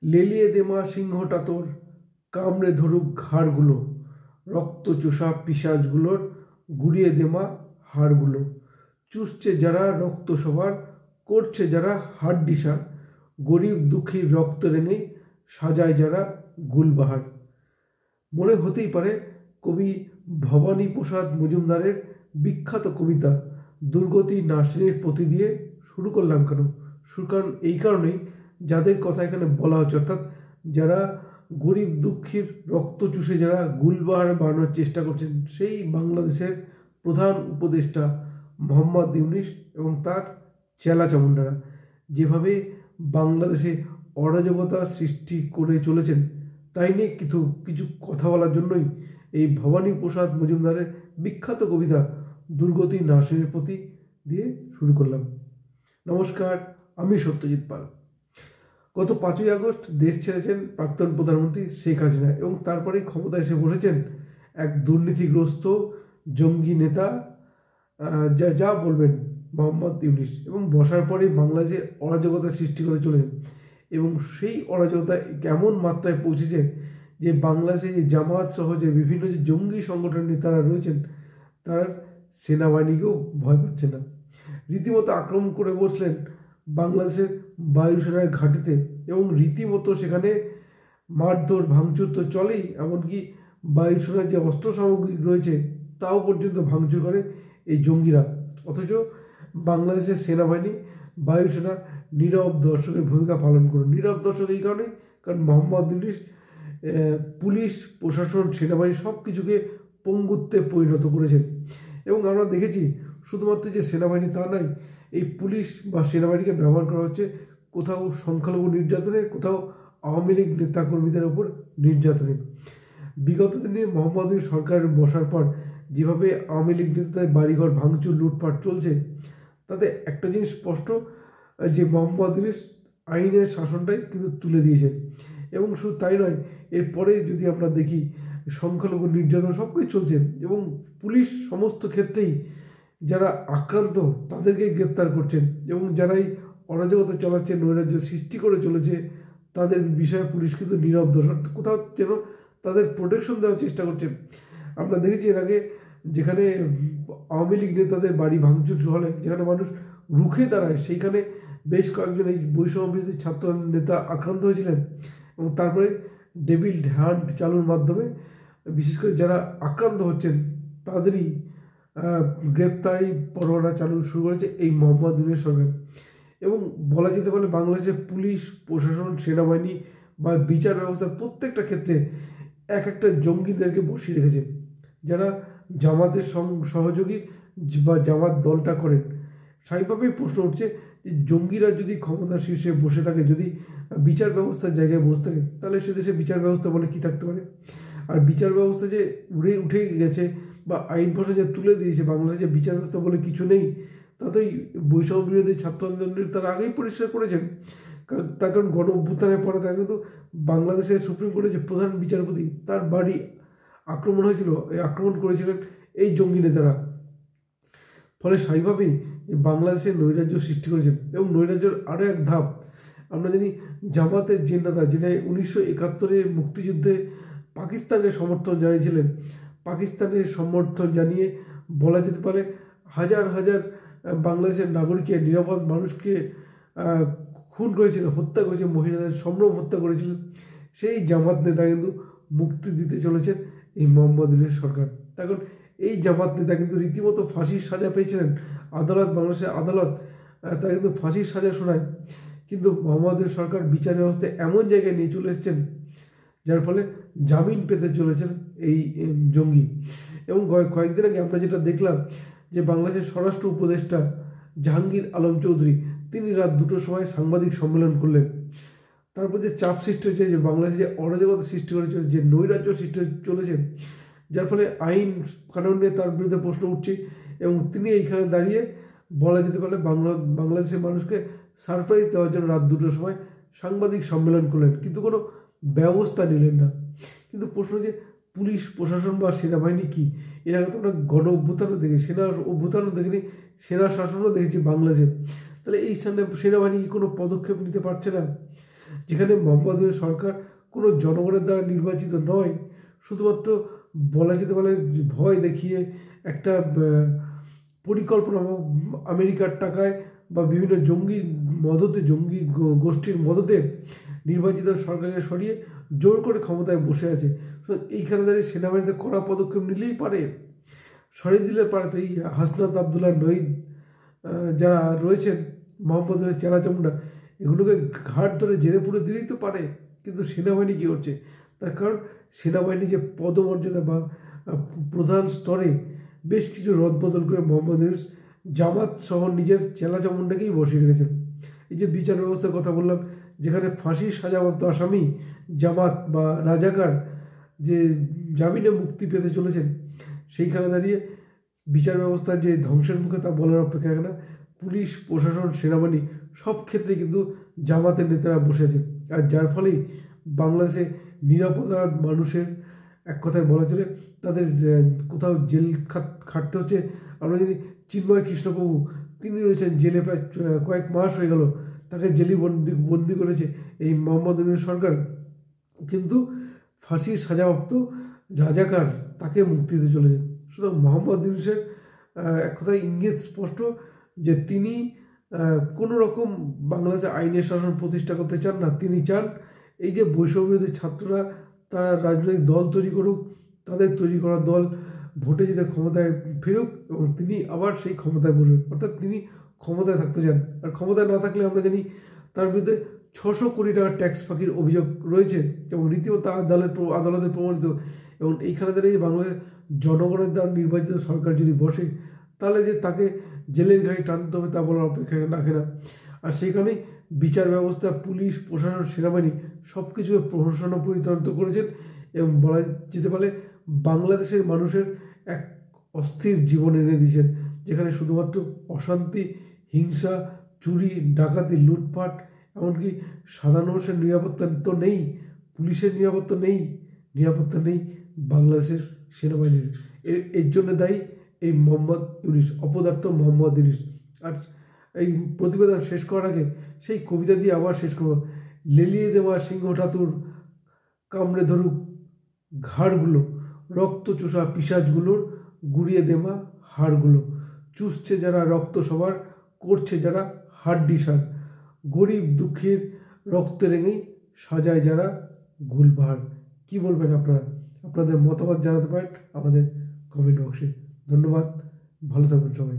লেলিয়ে দেমা সিংহটা তোর, কামড়ে ধরুক ঘাড়গুলো, রক্ত চোষা পিশাচগুলোর গুড়িয়ে দেমা হাড়গুলো। চুষছে যারা রক্ত সবার, করছে যারা হাড্ডিসার, গরিব দুঃখীর রক্ত রেঙে সাজায় যারা গুলবাহার। মনে হতেই পারে কবি ভবানী প্রসাদ মজুমদারের বিখ্যাত কবিতা দুর্গতি নাসিনীর প্রতি দিয়ে শুরু করলাম কেন? কারণ এই কারণেই যাদের কথা এখানে বলা হচ্ছে, অর্থাৎ যারা গরিব দুঃখীর রক্ত চুষে যারা গুলবাহার বানানোর চেষ্টা করছেন, সেই বাংলাদেশের প্রধান উপদেষ্টা মোহাম্মদ ইউনূস এবং তার চেলা চামুন্ডারা যেভাবে বাংলাদেশে অরাজকতা সৃষ্টি করে চলেছেন, তাই নিয়ে কিছু কথা বলার জন্যই এই ভবানী প্রসাদ মজুমদারের বিখ্যাত কবিতা দুর্গতি নাসিনীর প্রতি দিয়ে শুরু করলাম। নমস্কার, আমি সত্যজিৎ পাল। গত 5ই আগস্ট দেশ ছেড়েছেন প্রাক্তন প্রধানমন্ত্রী শেখ হাসিনা এবং তারপরে ক্ষমতায় এসে বসেছেন এক দুর্নীতিগ্রস্ত জঙ্গি নেতা, যা বলবেন মোহাম্মদ ইউনূস, এবং বসার পরে বাংলাদেশে অরাজকতা সৃষ্টি করে চলেছেন। এবং সেই অরাজকতা কেমন মাত্রায় পৌঁছেছে যে বাংলাদেশে যে জামাত সহ যে বিভিন্ন যে জঙ্গি সংগঠনের নেতারা রয়েছেন, তার সেনাবাহিনীকেও ভয় পাচ্ছে না। রীতিমতো আক্রমণ করে বসলেন বাংলাদেশের বায়ুসেনার ঘাঁটিতে এবং রীতিমতো সেখানে মারধর ভাঙচুর তো চলেই, এমনকি বায়ুসেনার যে অস্ত্র সামগ্রী রয়েছে তাও পর্যন্ত ভাঙচুর করে এই জঙ্গিরা। অথচ বাংলাদেশের সেনাবাহিনী বায়ুসেনা নীরব দর্শকের ভূমিকা পালন করুন। নীরব দর্শক এই কারণে, কারণ মোহাম্মদ ইউনূস পুলিশ প্রশাসন সেনাবাহিনী সব কিছুকে পঙ্গুত্বে পরিণত করেছেন। এবং আমরা দেখেছি শুধুমাত্র যে সেনাবাহিনী তা নয়, এই পুলিশ বা সেনাবাহিনীকে ব্যবহার করা হচ্ছে কোথাও সংখ্যালঘু নির্যাতনে, কোথাও আওয়ামী লীগ নেতাকর্মীদের ওপর নির্যাতনে। বিগত দিনে মোহাম্মদ ইউনূস সরকারের বসার পর যেভাবে আওয়ামী লীগ নেতাদের বাড়িঘর ভাঙচুর লুটপাট চলছে, তাতে একটা জিনিস স্পষ্ট যে মোহাম্মদ ইউনূস আইনের শাসনটাই কিন্তু তুলে দিয়েছেন। এবং শুধু তাই নয়, এরপরে যদি আমরা দেখি সংখ্যালঘু নির্যাতন সব কিছু চলছে এবং পুলিশ সমস্ত ক্ষেত্রেই যারা আক্রান্ত তাদেরকে গ্রেপ্তার করছেন এবং যারাই অরাজকতা চালাচ্ছে, নৈরাজ্য সৃষ্টি করে চলেছে, তাদের বিষয়ে পুলিশ কিন্তু নীরব দর্শক, কোথাও যেন তাদের প্রোটেকশন দেওয়ার চেষ্টা করছে। আমরা দেখেছি এর আগে যেখানে আওয়ামী লীগ নেতাদের বাড়ি ভাঙচুর হলে যেখানে মানুষ রুখে দাঁড়ায়, সেইখানে বেশ কয়েকজন এই বৈষম্যবিরোধী ছাত্র নেতা আক্রান্ত হয়েছিলেন এবং তারপরে ডেভিল হ্যান্ড চালুর মাধ্যমে বিশেষ করে যারা আক্রান্ত হচ্ছেন তাদেরই গ্রেপ্তারি পরোয়ানা চালু শুরু করেছে এই মোহাম্মদ ইউনূস সরকার। এবং বলা যেতে পারে বাংলাদেশের পুলিশ প্রশাসন সেনাবাহিনী বা বিচার ব্যবস্থার প্রত্যেকটা ক্ষেত্রে একটা জঙ্গিদেরকে বসিয়ে রেখেছে, যারা জামাতের সহযোগী বা জামাত দলটা করেন। স্বাভাবিকভাবেই প্রশ্ন উঠছে যে জঙ্গিরা যদি ক্ষমতার শীর্ষে বসে থাকে, যদি বিচার ব্যবস্থার জায়গায় বসে থাকে, তাহলে সে দেশে বিচার ব্যবস্থা বলে কী থাকতে পারে? আর বিচার ব্যবস্থা যে উঠে গেছে বা আইন প্রশাসন যে তুলে দিয়েছে, বাংলাদেশে বিচার ব্যবস্থা বলে কিছু নেই, তাতেই বৈষম্য বিরোধী ছাত্র আন্দোলনের তারা আগেই পরিষ্কার করেছেন। তার কারণ গণ অভ্যুত্থানের পরে তারা কিন্তু বাংলাদেশের সুপ্রিম কোর্টের যে প্রধান বিচারপতি, তার বাড়ি আক্রমণ হয়েছিল, এই আক্রমণ করেছিলেন এই জঙ্গি নেতারা। ফলে স্বাভাবিকভাবেই যে বাংলাদেশের নৈরাজ্য সৃষ্টি করেছেন। এবং নৈরাজ্যের আরও এক ধাপ আমরা জানি, জামাতের যে নেতা, যিনি 1971 মুক্তিযুদ্ধে পাকিস্তানের সমর্থন জানিয়েছিলেন, পাকিস্তানের সমর্থন জানিয়ে বলা যেতে পারে হাজার হাজার বাংলাদেশের নাগরিকের, নিরাপদ মানুষকে খুন করেছিলেন, হত্যা করেছিলেন, মহিলাদের সম্ভ্রম হত্যা করেছিলেন, সেই জামাত নেতা কিন্তু মুক্তি দিতে চলেছেন এই মোহাম্মদ ইউনূস সরকার। এখন এই জামাত নেতা কিন্তু রীতিমতো ফাঁসির সাজা পেয়েছিলেন। বাংলাদেশের আদালত তারা কিন্তু ফাঁসির সাজা শোনায়, কিন্তু মোহাম্মদ ইউনূস সরকার বিচার ব্যবস্থায় এমন জায়গায় নিয়ে চলে এসেছেন যার ফলে জামিন পেতে চলেছেন এই জঙ্গি। এবং কয়েকদিন আগে আমরা যেটা দেখলাম যে বাংলাদেশের স্বরাষ্ট্র উপদেষ্টা জাহাঙ্গীর আলম চৌধুরী, তিনি রাত 2টোর সময় সাংবাদিক সম্মেলন করলেন। তারপর যে চাপ সৃষ্টি হয়েছে, যে বাংলাদেশে যে অরাজকতা সৃষ্টি করেছে, যে নৈরাজ্য সৃষ্টি চলেছে, যার ফলে আইন কানুন নিয়ে তার বিরুদ্ধে প্রশ্ন উঠছে এবং তিনি এইখানে দাঁড়িয়ে বলা যেতে পারে বাংলাদেশের মানুষকে সারপ্রাইজ দেওয়ার জন্য রাত 2টোর সময় সাংবাদিক সম্মেলন করলেন, কিন্তু কোনো ব্যবস্থা নিলেন না। কিন্তু প্রশ্ন যে পুলিশ প্রশাসন বা সেনাবাহিনী কি, এর আগে তো আমরা গণ অভ্যুত্থানও দেখি, সেনার অভ্যুত্থানও দেখিনি, সেনা শাসনও দেখেছি বাংলাদেশে। তাহলে এই সেনাবাহিনী কি কোনো পদক্ষেপ নিতে পারছে না? যেখানে মোহাম্মদ ইউনূস সরকার কোনো জনগণের দ্বারা নির্বাচিত নয়, শুধুমাত্র বলা যেতে পারে ভয় দেখিয়ে একটা পরিকল্পনা আমেরিকার টাকায় বা বিভিন্ন জঙ্গি গোষ্ঠীর মদতে নির্বাচিত সরকারকে সরিয়ে জোর করে ক্ষমতায় বসে আছে। এইখানে দাঁড়িয়ে সেনাবাহিনীতে কড়া পদক্ষেপ নিলেই পারে, সরিয়ে দিলে পারে। তো এই হাসনাত আবদুল্লাহ নঈদ যারা রয়েছেন, মোহাম্মদের চেলাচামুন্ডা, এগুলোকে ঘাট ধরে জেলে পুরে দিলেই তো পারে। কিন্তু সেনাবাহিনী কী করছে? তার কারণ সেনাবাহিনী যে পদমর্যাদা বা প্রধান স্তরে বেশ কিছু রদবদল করে মোহাম্মদ ইউনূস জামাত সহ নিজের চেলাচামুন্ডাকেই বসিয়ে রেখেছেন। এই যে বিচার ব্যবস্থার কথা বললাম, যেখানে ফাঁসির সাজাপ্রাপ্ত আসামি জামাত বা রাজাকার যে জামিনে মুক্তি পেতে চলেছেন, সেইখানে দাঁড়িয়ে বিচার ব্যবস্থার যে ধ্বংসের মুখে তা বলার অপেক্ষা রাখে না। পুলিশ, প্রশাসন, সেনাবাহিনী সব ক্ষেত্রে কিন্তু জামাতের নেতারা বসে আছেন। আর যার ফলেই বাংলাদেশে নিরাপত্তার মানুষের এক কথায় বলা চলে তাদের কোথাও জেল খাটতে হচ্ছে। আমরা জানি চিন্ময় কৃষ্ণপ্রভু, তিনি রয়েছেন জেলে প্রায় কয়েক মাস হয়ে গেল, তাকে জেলে বন্দি করেছে এই মোহাম্মদ ইউনূস সরকার। কিন্তু ফাঁসির সাজাপ্রাপ্ত রাজাকার তাকে মুক্তি দিতে চলেছেন। সুতরাং মোহাম্মদ ইউনূসের এক কথায় ইঙ্গিত স্পষ্ট যে তিনি কোনো রকম বাংলাদেশে আইনের শাসন প্রতিষ্ঠা করতে চান না। তিনি চান এই যে বৈষম্যবিরোধী ছাত্ররা তারা রাজনৈতিক দল তৈরি করুক, তাদের তৈরি করা দল ভোটে জিতে ক্ষমতায় ফিরুক এবং তিনি আবার সেই ক্ষমতায় বসবেন। অর্থাৎ তিনি ক্ষমতায় থাকতে চান। আর ক্ষমতায় না থাকলে আমরা জানি তার বিরুদ্ধে 600 কোটি টাকার ট্যাক্স ফাঁকির অভিযোগ রয়েছে এবং রীতিমতো আদালতে প্রমাণিত। এবং এইখানে দাঁড়িয়ে বাংলাদেশের জনগণের দ্বারা নির্বাচিত সরকার যদি বসে, তাহলে যে তাকে জেলের ঘাড়ি টানতে হবে তা বলার অপেক্ষা রাখে না। আর সেখানেই বিচার ব্যবস্থা, পুলিশ, প্রশাসন, সেনাবাহিনী সব কিছুকে প্রহসনে পরিণত করেছেন এবং বলা যেতে পারে বাংলাদেশের মানুষের এক অস্থির জীবন এনে দিয়েছেন, যেখানে শুধুমাত্র অশান্তি, হিংসা, চুরি, ডাকাতি, লুটপাট, এমনকি সাধারণ মানুষের নিরাপত্তা তো নেই, পুলিশের নিরাপত্তা নেই বাংলাদেশের সেনাবাহিনীর। এর জন্য দায়ী এই মোহাম্মদ ইউনূস, অপদার্থ মোহাম্মদ ইউনূস। আর এই প্রতিবেদন শেষ করার আগে সেই কবিতা দিয়ে আবার শেষ করব। লেলিয়ে দেওয়া সিংহ ঠাতুর কামড়ে ধরুক ঘাড়গুলো, রক্ত চোষা পিশাচগুলোর গুড়িয়ে দেওয়া হাড়গুলো, চুষছে যারা রক্ত সবার, করছে যারা হাড্ডি সার, গরিব দুঃখীর রক্ত রেঙেই সাজায় যারা গুলবাহার। কি বলবেন আপনারা? আপনাদের মতামত জানাতে পারেন আমাদের কমেন্ট বক্সে। ধন্যবাদ, ভালো থাকবেন সবাই।